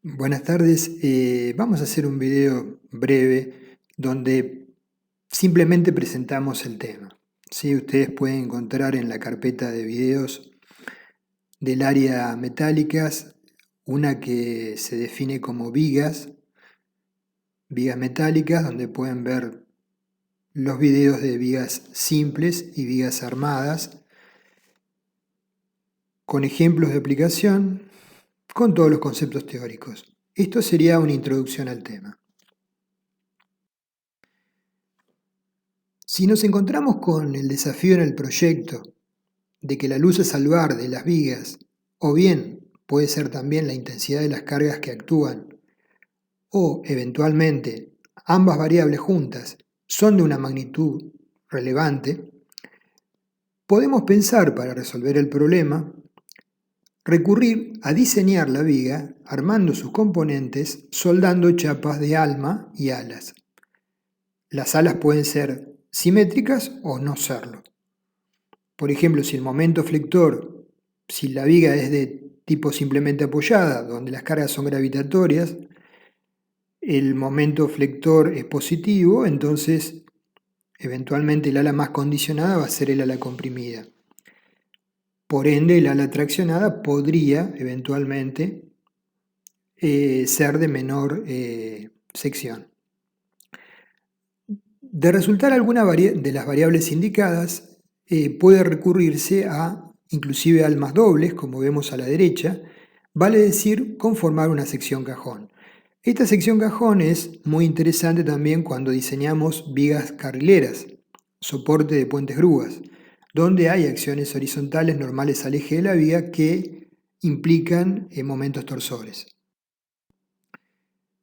Buenas tardes, vamos a hacer un video breve donde simplemente presentamos el tema. ¿Sí? Ustedes pueden encontrar en la carpeta de videos del área metálicas una que se define como vigas metálicas, donde pueden ver los videos de vigas simples y vigas armadas, con ejemplos de aplicación, con todos los conceptos teóricos. Esto sería una introducción al tema. Si nos encontramos con el desafío en el proyecto de que la luz a salvar de las vigas, o bien puede ser también la intensidad de las cargas que actúan, o eventualmente ambas variables juntas son de una magnitud relevante, podemos pensar para resolver el problema recurrir a diseñar la viga armando sus componentes soldando chapas de alma y alas. Las alas pueden ser simétricas o no serlo. Por ejemplo, si el momento flector, si la viga es de tipo simplemente apoyada, donde las cargas son gravitatorias, el momento flector es positivo, entonces eventualmente el ala más condicionada va a ser el ala comprimida. Por ende, el ala traccionada podría eventualmente ser de menor sección. De resultar alguna de las variables indicadas, puede recurrirse a inclusive almas dobles, como vemos a la derecha, vale decir conformar una sección cajón. Esta sección cajón es muy interesante también cuando diseñamos vigas carrileras, soporte de puentes grúas, donde hay acciones horizontales normales al eje de la viga que implican momentos torsores.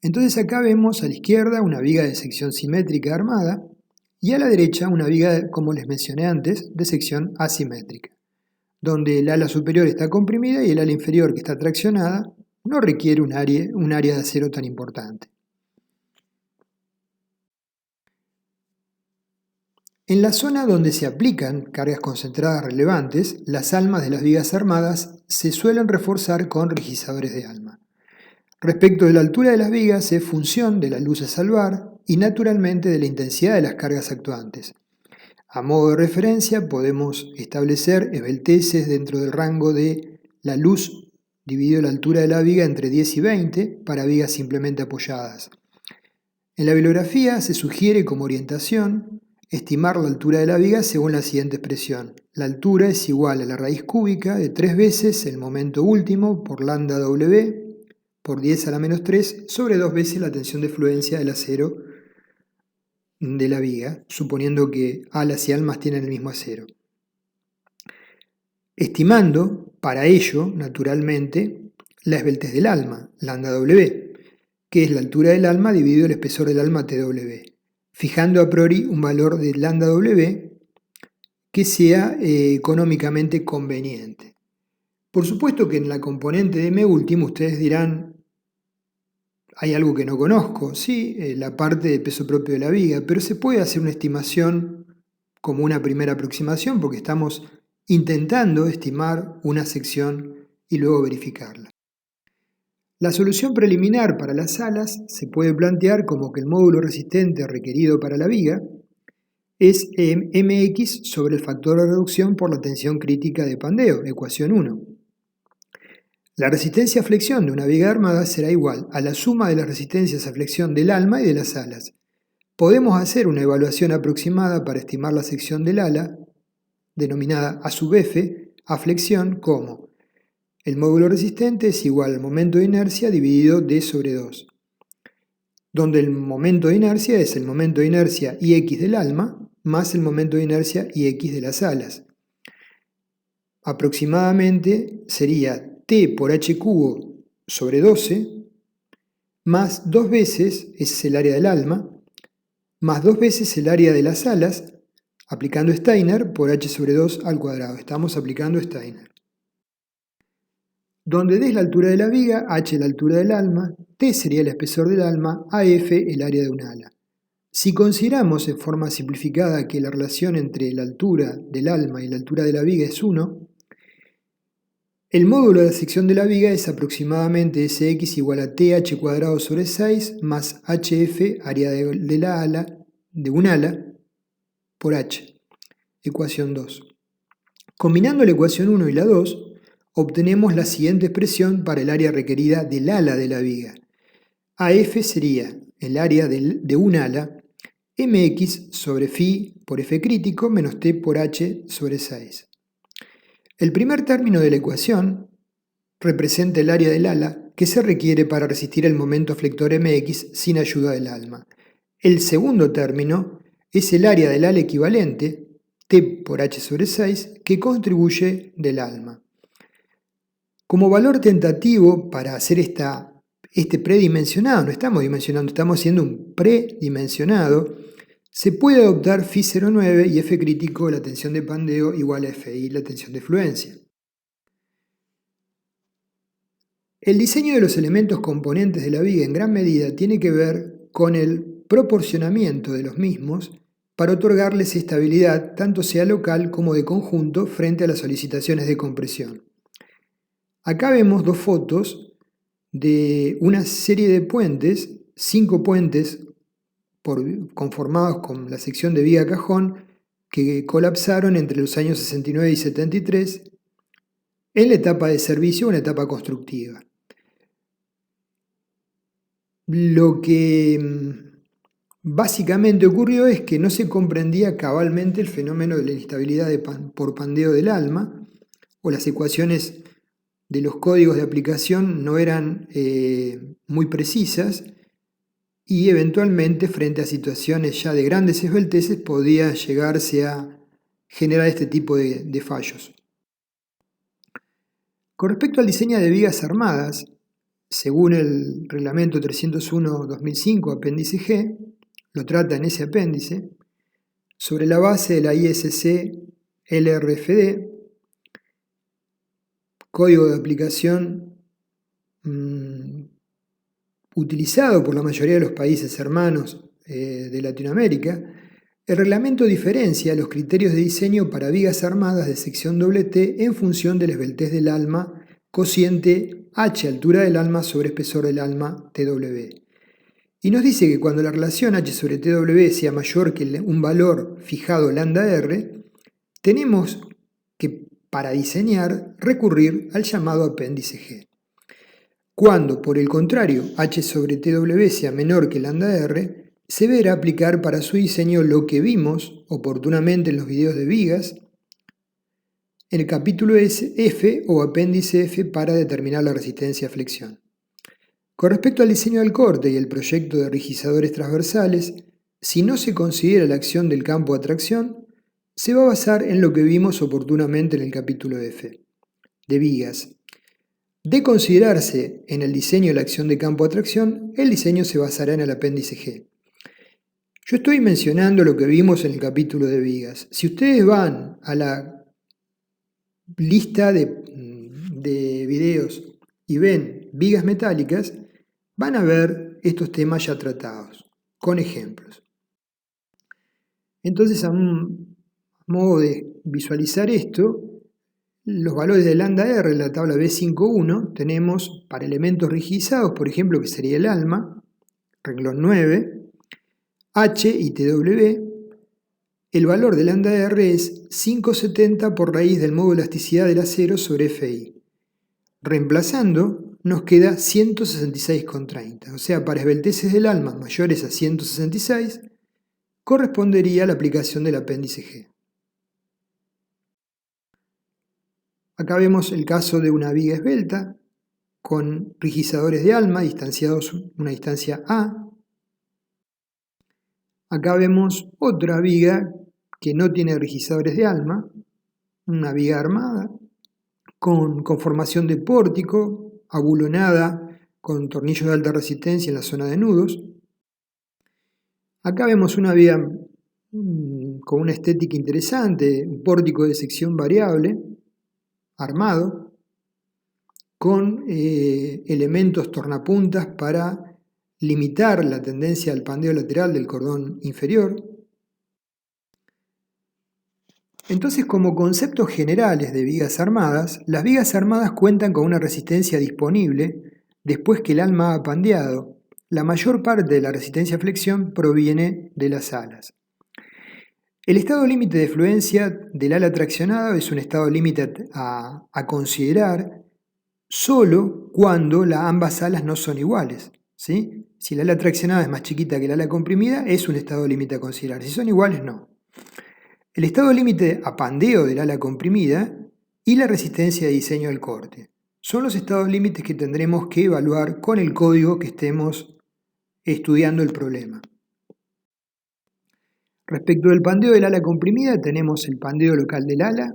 Entonces acá vemos a la izquierda una viga de sección simétrica armada y a la derecha una viga, como les mencioné antes, de sección asimétrica, donde el ala superior está comprimida y el ala inferior, que está traccionada, no requiere un área de acero tan importante. En la zona donde se aplican cargas concentradas relevantes, las almas de las vigas armadas se suelen reforzar con rigizadores de alma. Respecto de la altura de las vigas es función de la luz a salvar y naturalmente de la intensidad de las cargas actuantes. A modo de referencia podemos establecer esbelteces dentro del rango de la luz dividido la altura de la viga entre 10 y 20 para vigas simplemente apoyadas. En la bibliografía se sugiere como orientación estimar la altura de la viga según la siguiente expresión. La altura es igual a la raíz cúbica de 3 veces el momento último por lambda W por 10 a la menos 3 sobre 2 veces la tensión de fluencia del acero de la viga, suponiendo que alas y almas tienen el mismo acero. Estimando, para ello, naturalmente, la esbeltez del alma, lambda W, que es la altura del alma dividido el espesor del alma TW, fijando a priori un valor de lambda W que sea económicamente conveniente. Por supuesto que en la componente de M último ustedes dirán, hay algo que no conozco, sí, la parte de peso propio de la viga, pero se puede hacer una estimación como una primera aproximación porque estamos intentando estimar una sección y luego verificarla. La solución preliminar para las alas se puede plantear como que el módulo resistente requerido para la viga es mx sobre el factor de reducción por la tensión crítica de Pandeo, ecuación 1. La resistencia a flexión de una viga armada será igual a la suma de las resistencias a flexión del alma y de las alas. Podemos hacer una evaluación aproximada para estimar la sección del ala, denominada a sub f, a flexión, como el módulo resistente es igual al momento de inercia dividido d sobre 2, donde el momento de inercia es el momento de inercia Ix del alma más el momento de inercia Ix de las alas. Aproximadamente sería T por h cubo sobre 12 más 2 veces, ese es el área del alma, más 2 veces el área de las alas, aplicando Steiner por h sobre 2 al cuadrado. Estamos aplicando Steiner. Donde D es la altura de la viga, h la altura del alma, T sería el espesor del alma, AF el área de un ala. Si consideramos en forma simplificada que la relación entre la altura del alma y la altura de la viga es 1, El módulo de la sección de la viga es aproximadamente Sx igual a TH cuadrado sobre 6 más HF, área de un ala, por H. Ecuación 2. Combinando la ecuación 1 y la 2, obtenemos la siguiente expresión para el área requerida del ala de la viga. AF sería el área de un ala, mx sobre phi por f crítico menos t por h sobre 6. El primer término de la ecuación representa el área del ala que se requiere para resistir el momento flector mx sin ayuda del alma. El segundo término es el área del ala equivalente, t por h sobre 6, que contribuye del alma. Como valor tentativo para hacer este predimensionado, no estamos dimensionando, estamos haciendo un predimensionado, se puede adoptar phi 0,9 y f crítico, la tensión de pandeo, igual a Fi, la tensión de fluencia. El diseño de los elementos componentes de la viga en gran medida tiene que ver con el proporcionamiento de los mismos para otorgarles estabilidad, tanto sea local como de conjunto, frente a las solicitaciones de compresión. Acá vemos dos fotos de una serie de puentes, 5 puentes conformados con la sección de viga cajón, que colapsaron entre los años 69 y 73 en la etapa de servicio o en la etapa constructiva. Lo que básicamente ocurrió es que no se comprendía cabalmente el fenómeno de la inestabilidad por pandeo del alma, o las ecuaciones de los códigos de aplicación no eran muy precisas, y eventualmente frente a situaciones ya de grandes esbelteces podía llegarse a generar este tipo de fallos. Con respecto al diseño de vigas armadas, según el reglamento 301-2005, apéndice G, lo trata en ese apéndice, sobre la base de la ISC LRFD, código de aplicación utilizado por la mayoría de los países hermanos de Latinoamérica, el reglamento diferencia los criterios de diseño para vigas armadas de sección T en función de la esbeltez del alma, cociente H, altura del alma, sobre espesor del alma, TW. Y nos dice que cuando la relación H sobre TW sea mayor que un valor fijado lambda R, tenemos que, para diseñar, recurrir al llamado apéndice G. Cuando, por el contrario, H sobre TW sea menor que lambda R, se deberá aplicar para su diseño lo que vimos oportunamente en los videos de vigas, en el capítulo F o apéndice F para determinar la resistencia a flexión. Con respecto al diseño del corte y el proyecto de rigizadores transversales, si no se considera la acción del campo de atracción, se va a basar en lo que vimos oportunamente en el capítulo F, de vigas. De considerarse en el diseño la acción de campo de atracción, el diseño se basará en el apéndice G. Yo estoy mencionando lo que vimos en el capítulo de vigas. Si ustedes van a la lista de videos y ven vigas metálicas, van a ver estos temas ya tratados, con ejemplos. Entonces, a modo de visualizar esto, los valores de lambda R en la tabla B5.1 tenemos para elementos rigidizados, por ejemplo, que sería el alma, renglón 9, H y TW, el valor de lambda R es 5,70 por raíz del módulo de elasticidad del acero sobre Fi. Reemplazando, nos queda 166,30. O sea, para esbelteces del alma mayores a 166, correspondería a la aplicación del apéndice G. Acá vemos el caso de una viga esbelta con rigizadores de alma distanciados una distancia A. Acá vemos otra viga que no tiene rigizadores de alma, una viga armada, con conformación de pórtico, abulonada, con tornillos de alta resistencia en la zona de nudos. Acá vemos una viga con una estética interesante, un pórtico de sección variable, armado, con elementos tornapuntas para limitar la tendencia al pandeo lateral del cordón inferior. Entonces, como conceptos generales de vigas armadas, las vigas armadas cuentan con una resistencia disponible después que el alma ha pandeado. La mayor parte de la resistencia a flexión proviene de las alas. El estado límite de fluencia del ala traccionada es un estado límite a considerar solo cuando ambas alas no son iguales, ¿sí? Si la ala traccionada es más chiquita que la ala comprimida, es un estado límite a considerar. Si son iguales, no. El estado límite a pandeo del ala comprimida y la resistencia de diseño al corte. Son los estados límites que tendremos que evaluar con el código que estemos estudiando el problema. Respecto del pandeo del ala comprimida, tenemos el pandeo local del ala,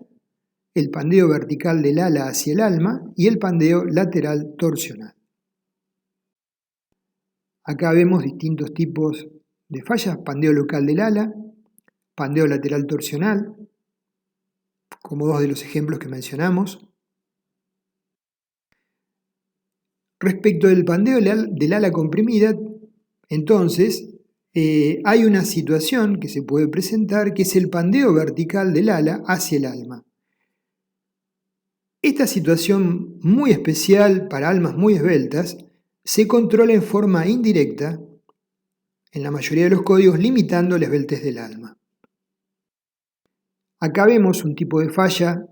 el pandeo vertical del ala hacia el alma y el pandeo lateral torsional. Acá vemos distintos tipos de fallas: pandeo local del ala, pandeo lateral torsional, como dos de los ejemplos que mencionamos. Respecto del pandeo del ala comprimida, entonces, hay una situación que se puede presentar que es el pandeo vertical del ala hacia el alma. Esta situación muy especial para almas muy esbeltas se controla en forma indirecta en la mayoría de los códigos, limitando la esbeltez del alma. Acá vemos un tipo de falla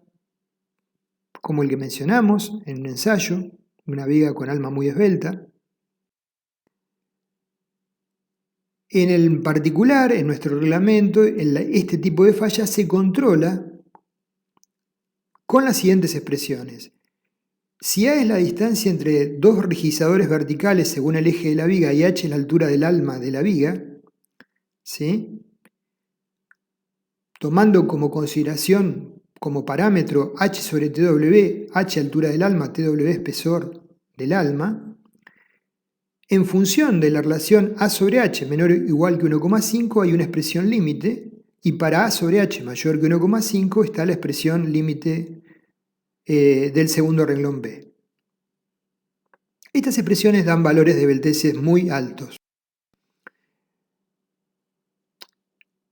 como el que mencionamos en un ensayo, una viga con alma muy esbelta. En el particular, en nuestro reglamento, este tipo de falla se controla con las siguientes expresiones. Si A es la distancia entre dos rigizadores verticales según el eje de la viga y H es la altura del alma de la viga, ¿sí? Tomando como consideración, como parámetro H sobre TW, H altura del alma, TW espesor del alma, en función de la relación A sobre H menor o igual que 1,5 hay una expresión límite, y para A sobre H mayor que 1,5 está la expresión límite del segundo renglón B. Estas expresiones dan valores de esbelteces muy altos.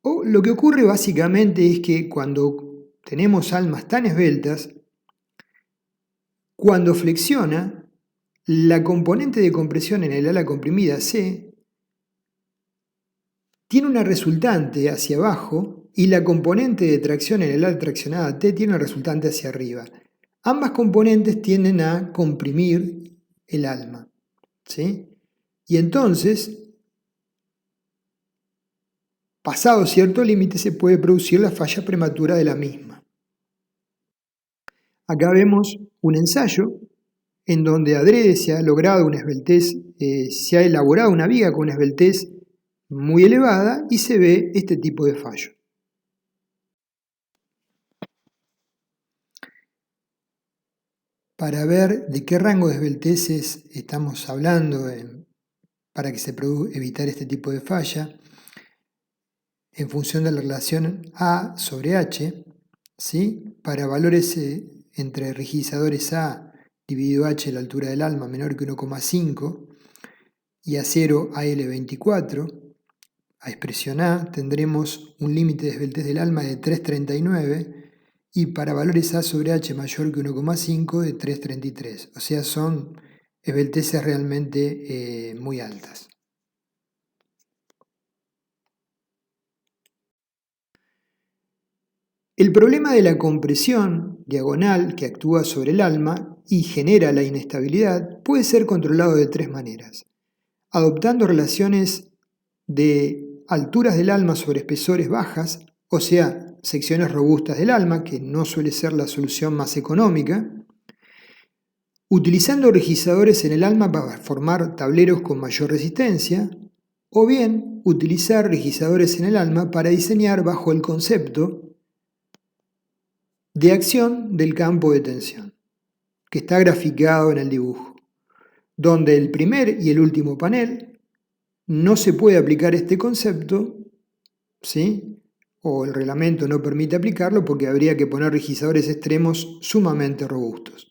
Lo que ocurre básicamente es que cuando tenemos almas tan esbeltas, cuando flexiona, la componente de compresión en el ala comprimida C tiene una resultante hacia abajo y la componente de tracción en el ala traccionada T tiene una resultante hacia arriba. Ambas componentes tienden a comprimir el alma, ¿sí? Y entonces, pasado cierto límite, se puede producir la falla prematura de la misma. Acá vemos un ensayo en donde adrede se ha logrado una esbeltez, se ha elaborado una viga con una esbeltez muy elevada y se ve este tipo de fallo. Para ver de qué rango de esbelteces estamos hablando para que se evitar este tipo de falla, en función de la relación A sobre H, ¿sí? Para valores entre rigidizadores A dividido H la altura del alma menor que 1,5 y A0 AL24, a expresión A tendremos un límite de esbeltez del alma de 3,39 y para valores A sobre H mayor que 1,5 de 3,33. O sea, son esbelteces realmente muy altas. El problema de la compresión diagonal que actúa sobre el alma y genera la inestabilidad puede ser controlado de tres maneras: adoptando relaciones de alturas del alma sobre espesores bajas, o sea, secciones robustas del alma, que no suele ser la solución más económica, utilizando rigizadores en el alma para formar tableros con mayor resistencia, o bien utilizar rigizadores en el alma para diseñar bajo el concepto de acción del campo de tensión, que está graficado en el dibujo, donde el primer y el último panel no se puede aplicar este concepto, ¿sí? O el reglamento no permite aplicarlo porque habría que poner rigizadores extremos sumamente robustos.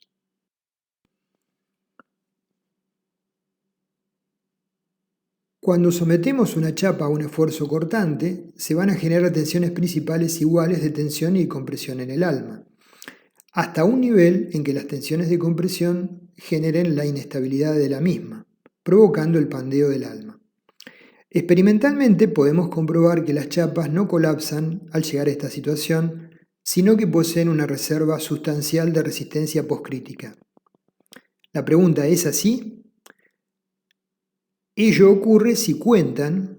Cuando sometemos una chapa a un esfuerzo cortante, se van a generar tensiones principales iguales de tensión y compresión en el alma, hasta un nivel en que las tensiones de compresión generen la inestabilidad de la misma, provocando el pandeo del alma. Experimentalmente podemos comprobar que las chapas no colapsan al llegar a esta situación, sino que poseen una reserva sustancial de resistencia postcrítica. La pregunta es así. Ello ocurre si cuentan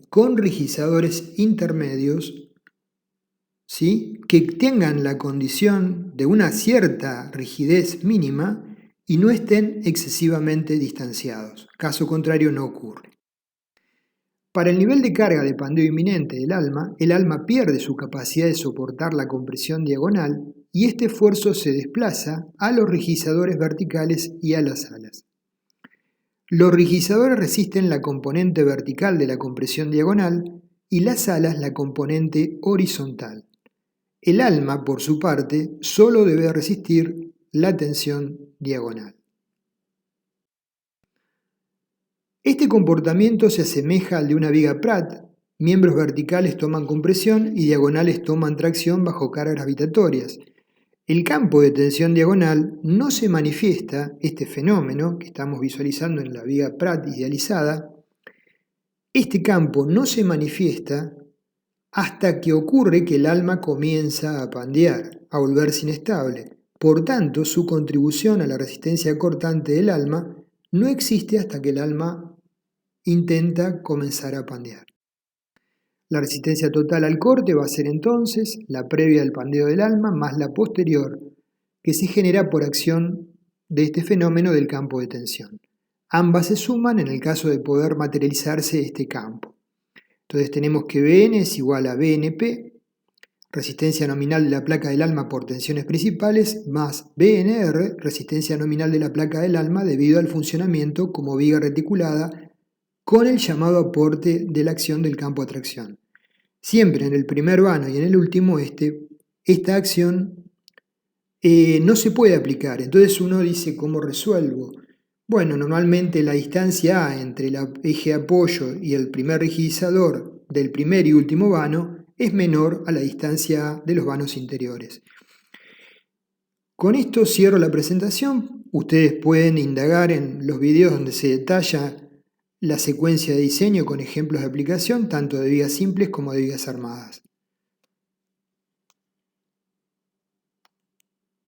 con rigizadores intermedios, ¿sí?, que tengan la condición de una cierta rigidez mínima y no estén excesivamente distanciados. Caso contrario no ocurre. Para el nivel de carga de pandeo inminente del alma, el alma pierde su capacidad de soportar la compresión diagonal y este esfuerzo se desplaza a los rigizadores verticales y a las alas. Los rigizadores resisten la componente vertical de la compresión diagonal y las alas la componente horizontal. El alma, por su parte, solo debe resistir la tensión diagonal. Este comportamiento se asemeja al de una viga Pratt. Miembros verticales toman compresión y diagonales toman tracción bajo cargas gravitatorias. El campo de tensión diagonal no se manifiesta, este fenómeno que estamos visualizando en la viga Pratt idealizada, este campo no se manifiesta hasta que ocurre que el alma comienza a pandear, a volverse inestable. Por tanto, su contribución a la resistencia cortante del alma no existe hasta que el alma intenta comenzar a pandear. La resistencia total al corte va a ser entonces la previa del pandeo del alma más la posterior, que se genera por acción de este fenómeno del campo de tensión. Ambas se suman en el caso de poder materializarse este campo. Entonces tenemos que Bn es igual a BNP, resistencia nominal de la placa del alma por tensiones principales, más BNR, resistencia nominal de la placa del alma debido al funcionamiento como viga reticulada con el llamado aporte de la acción del campo de atracción. Siempre en el primer vano y en el último esta acción no se puede aplicar. Entonces uno dice, ¿cómo resuelvo? Bueno, normalmente la distancia A entre el eje de apoyo y el primer rigidizador del primer y último vano es menor a la distancia A de los vanos interiores. Con esto cierro la presentación. Ustedes pueden indagar en los videos donde se detalla la secuencia de diseño con ejemplos de aplicación tanto de vigas simples como de vigas armadas.